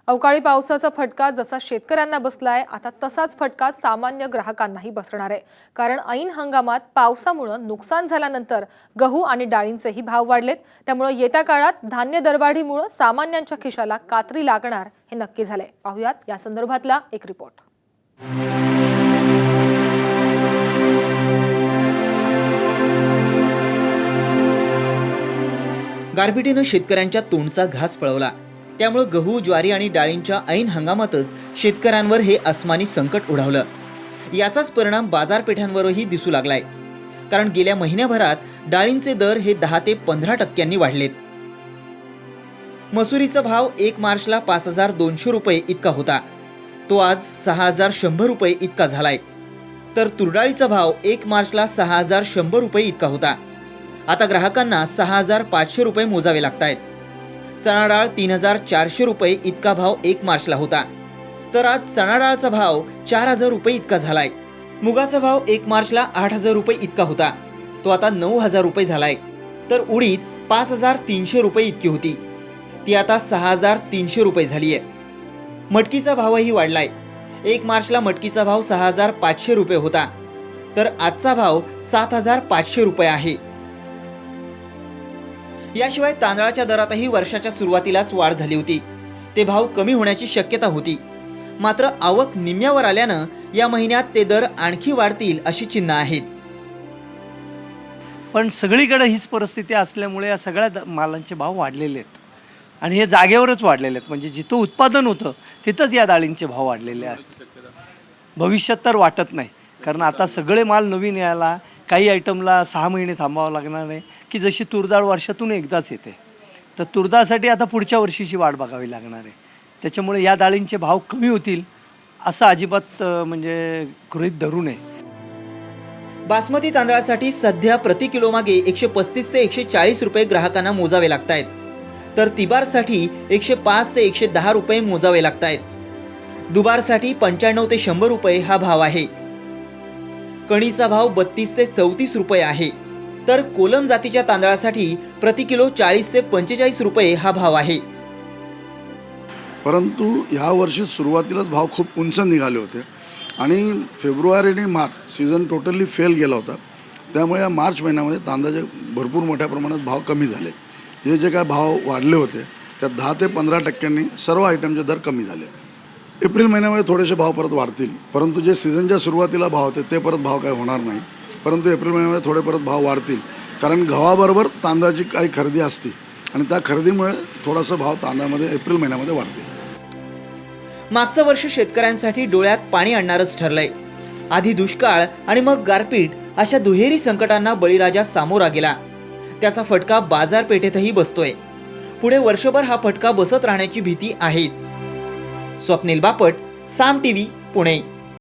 अवकाळी पावसाचा फटका जसा शेतकऱ्यांना बसलाय, आता तसाच फटका सामान्य ग्राहकांनाही बसणार आहे। कारण ऐन हंगामात पावसामुळे नुकसान झाल्यानंतर गहू आणि डाळींचेही भाव वाढलेत। त्यामुळे येत्या काळात धान्य दरवाढीमुळे सामान्यांच्या खिशाला कात्री लागणार हे नक्की झाले। पाहूयात या संदर्भातला एक रिपोर्ट। गारपिटीने शेतकऱ्यांच्या तोंडचा घास पळवला। त्यामुळे गहू, ज्वारी आणि डाळींच्या ऐन हंगामातच शेतकऱ्यांवर हे अस्मानी संकट ओढावलं। याचाच परिणाम बाजारपेठांवरही दिसू लागलाय। कारण गेल्या महिन्याभरात डाळींचे दर हे 10 ते 15% वाढलेत। मसुरीचा भाव 1 मार्चला 5200 रुपये इतका होता, तो आज 6100 रुपये इतका झालाय। तर तुरडाळीचा भाव 1 मार्चला 6100 रुपये इतका होता, आता ग्राहकांना 6500 रुपये मोजावे लागतायत। चणा डाळ 3400 रुपये इतका भाव 1 मार्चला होता, तर आज चणा डाळचा भाव 4000 रुपये इतका झालाय। मुगाचा भाव 1 मार्चला 8000 रुपये इतका होता, तो आता 9000 रुपये झालाय। तर उडीद 5300 रुपये इतकी होती, ती आता 6300 रुपये झाली आहे। मटकीचा भावही वाढलाय। 1 मार्चला मटकीचा भाव 6500 रुपये होता, तर आजचा भाव 7500 रुपये आहे। याशिवाय तांदळाच्या दरातही वर्षाच्या सुरुवातीलाच वाढ झाली होती, ते भाव कमी होण्याची शक्यता होती। मात्र आवक निम्म्यावर आल्यानं या महिन्यात ते दर आणखी वाढतील अशी चिन्ह आहेत। पण सगळीकडे हीच परिस्थिती असल्यामुळे या सगळ्या मालांचे भाव वाढलेले आहेत आणि हे जागेवरच वाढलेले आहेत। म्हणजे जिथं उत्पादन होतं तिथंच या डाळींचे भाव वाढलेले आहेत। भविष्यात तर वाटत नाही, कारण आता सगळे माल नवीन यायला काही आयटमला 6 महिने थांबावं लागणार नाही, की जशी तुरडाळ वर्षातून एकदाच येते, तर तुरडाळसाठी आता पुढच्या वर्षीची वाट बघावी लागणार आहे। त्याच्यामुळे या डाळींचे भाव कमी होतील असं अजिबात म्हणजे गृहीत धरू नये। बासमती तांदळासाठी सध्या प्रति किलो मागे 135 ते 140 रुपये ग्राहकांना मोजावे लागतायत, तर तिबारसाठी 105 ते 110 रुपये मोजावे लागतायत। दुबारसाठी 95 ते 100 रुपये हा भाव आहे। कणीचा भाव 32 ते 34 रुपये आहे, तर कोलम जातीच्या तांदळासाठी प्रति किलो 40 ते 45 रुपये हा भाव आहे। परंतु या वर्षी सुरुवातीलाच भाव खूप उंच निघाले होते आणि फेब्रुवारी आणि मार्च सीझन टोटली फेल गेला होता। त्यामुळे या मार्च महिन्यामध्ये तांदळाचे भरपूर मोठ्या प्रमाणात भाव कमी झाले। हे जे काय भाव वाढले होते त्यात 10 ते 15% सर्व आयटमचे दर कमी झाले। एप्रिल महिन्यामध्ये थोडेसे भाव परत वाढतील, परंतु जे सीझनच्या सुरुवातीला भाव होते ते परत भाव काय होणार नाही। परंतु एप्रिल महिन्यामध्ये थोडे परत भाव वाढतील, कारण गव्हाबरोबर तांदळाची काही खरेदी असते आणि त्या खरेदीमुळे थोडासा भाव तांदळामध्ये एप्रिल महिन्यामध्ये वाढतील। मागचं वर्ष शेतकऱ्यांसाठी डोळ्यात पाणी आणणारच ठरलंय। आधी दुष्काळ आणि मग गारपीट अशा दुहेरी संकटांना बळीराजा सामोरा गेला। त्याचा फटका बाजारपेठेतही बसतोय। पुढे वर्षभर हा फटका बसत राहण्याची भीती आहेच। स्वप्नील बापट, साम टीव्ही, पुणे।